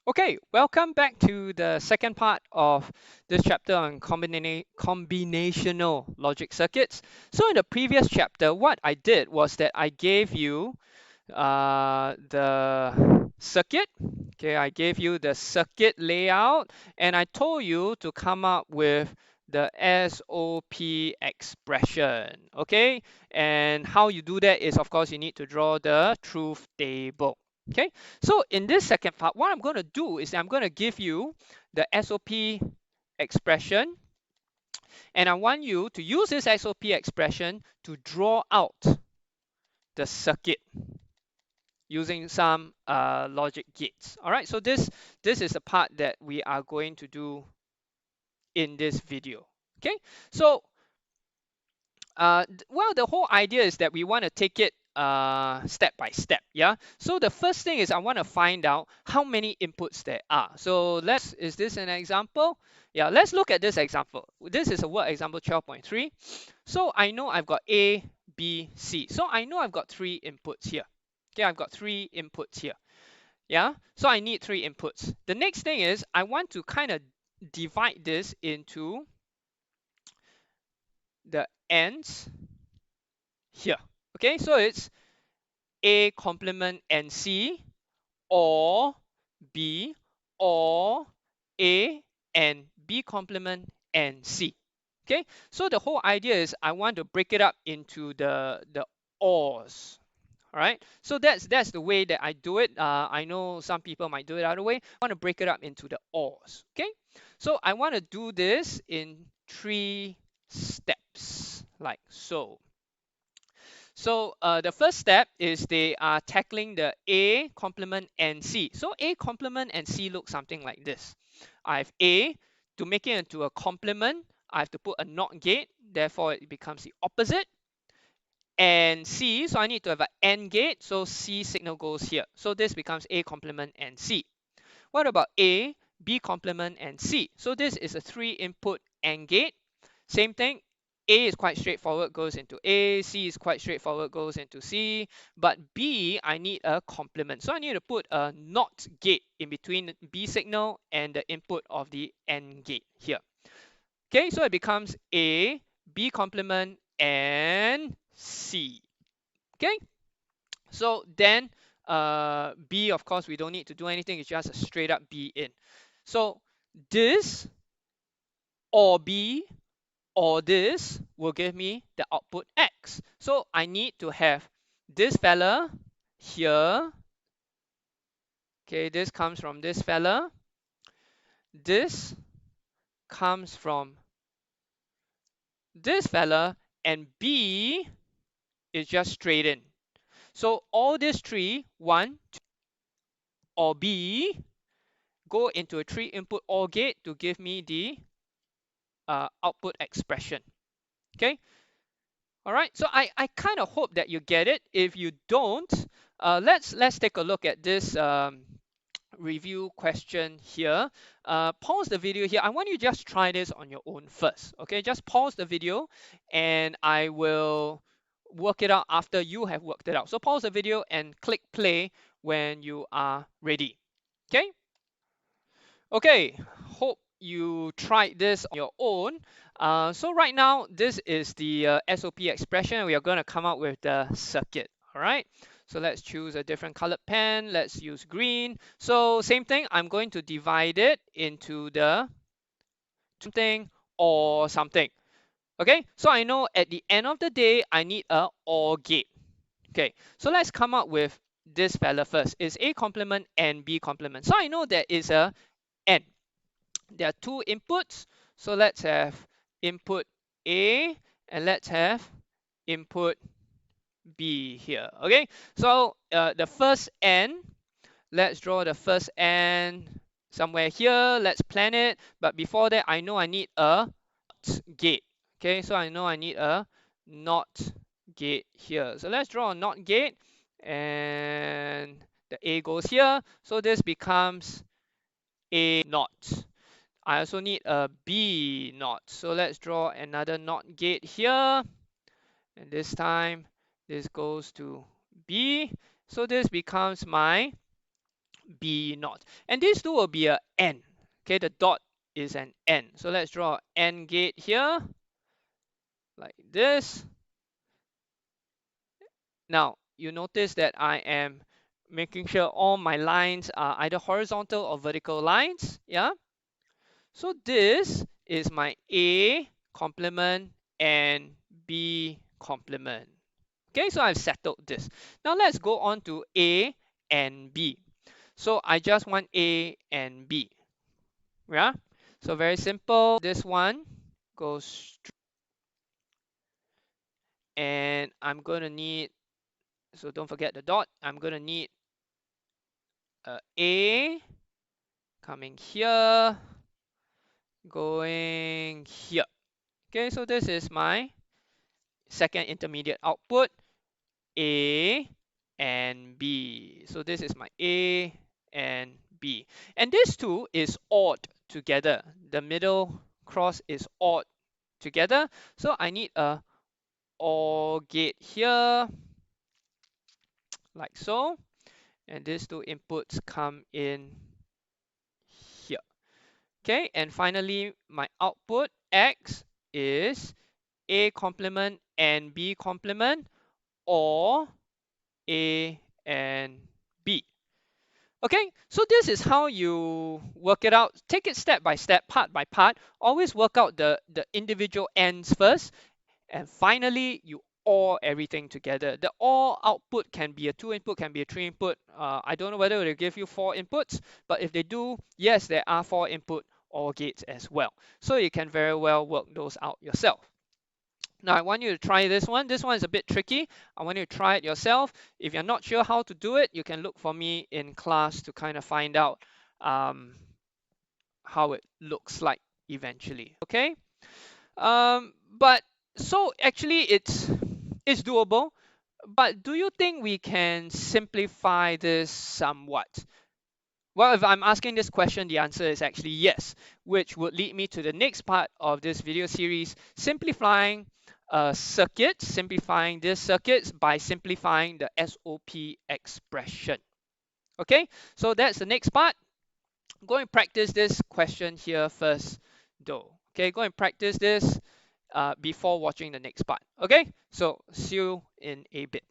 Okay, welcome back to the second part of this chapter on combinational logic circuits. So in the previous chapter, what I did was that I gave you the circuit. Okay, I gave you the circuit layout and I told you to come up with the SOP expression. Okay, and how you do that is, of course, you need to draw the truth table. Okay, so in this second part, what I'm going to do is I'm going to give you the SOP expression, and I want you to use this SOP expression to draw out the circuit using some logic gates. All right, so this is the part that we are going to do in this video. Okay, so well, the whole idea is that we want to take it step by step. Yeah. So the first thing is I want to find out how many inputs there are. So is this an example? Yeah, let's look at this example. This is a word example 12.3. So I know I've got A, B, C. So I know I've got three inputs here. Okay, I've got three inputs here. Yeah, so I need three inputs. The next thing is I want to kind of divide this into the ends here. Okay, so it's A complement and C, or B, or A and B complement and C. Okay, so the whole idea is I want to break it up into the ors. All right, so that's the way that I do it. I know some people might do it other way. I want to break it up into the ors. Okay, so I want to do this in 3 steps like so. So the first step is they are tackling the A complement and C. So A complement and C look something like this. I have A. To make it into a complement, I have to put a NOT gate, therefore it becomes the opposite. And C, so I need to have an AND gate, so C signal goes here. So this becomes A complement and C. What about A, B complement and C? So this is a 3-input AND gate. Same thing, A is quite straightforward, goes into A, C is quite straightforward, goes into C, but B, I need a complement. So I need to put a NOT gate in between the B signal and the input of the AND gate here. Okay, so it becomes A, B complement, and C. Okay, so then B, of course, we don't need to do anything, it's just a straight up B in. So this or B or this will give me the output X. So I need to have this fella here. Okay, this comes from this fella. This comes from this fella, and B is just straight in. So all these three, 1, 2, or B, go into a 3-input OR gate to give me the output expression. Okay, all right, so I kind of hope that you get it. If you don't, let's take a look at this review question here. Pause the video here. I want you to just try this on your own first. Okay, just pause the video and I will work it out after you have worked it out. So pause the video and click play when you are ready. Okay. Okay, hope you tried this on your own. So right now, this is the SOP expression. We are going to come up with the circuit. All right. So let's choose a different colored pen. Let's use green. So same thing. I'm going to divide it into the something or something. Okay. So I know at the end of the day, I need a OR gate. Okay. So let's come up with this fella first. It's A complement and B complement. So I know there is a AND. There are 2 inputs, so let's have input A and let's have input B here. Okay, so the first AND, let's draw the first AND somewhere here. Let's plan it, but before that I know I need a NOT gate. Okay, so I know I need a NOT gate here. So let's draw a NOT gate, and the A goes here, so this becomes A NOT. I also need a B NOT. So let's draw another NOT gate here. And this time, this goes to B. So this becomes my B naught. And these two will be a N. Okay, the dot is an N. So let's draw an N gate here, like this. Now, you notice that I am making sure all my lines are either horizontal or vertical lines. Yeah. So this is my A complement and B complement. Okay, so I've settled this. Now let's go on to A and B. So I just want A and B. Yeah. So very simple. This one goes, and I'm going to need, so don't forget the dot. I'm going to need A coming here, going here. Okay, so this is my second intermediate output, A and B. So this is my A and B. And this two is odd together. The middle cross is odd together. So I need a OR gate here, like so. And these two inputs come in here. Okay, and finally, my output X is A complement and B complement, or A and B. Okay, so this is how you work it out. Take it step by step, part by part. Always work out the individual ends first, and finally you OR everything together. The OR output can be a 2-input, can be a 3-input. I don't know whether they'll give you 4 inputs, but if they do, yes, there are 4-input OR gates as well. So you can very well work those out yourself. Now I want you to try this one. This one is a bit tricky. I want you to try it yourself. If you're not sure how to do it, you can look for me in class to kind of find out how it looks like eventually. Okay. But so actually it's doable. But do you think we can simplify this somewhat? Well, if I'm asking this question, the answer is actually yes, which would lead me to the next part of this video series, simplifying circuits, simplifying these circuits by simplifying the SOP expression. Okay, so that's the next part. Go and practice this question here first, though. Okay, go and practice this before watching the next part. Okay, so see you in a bit.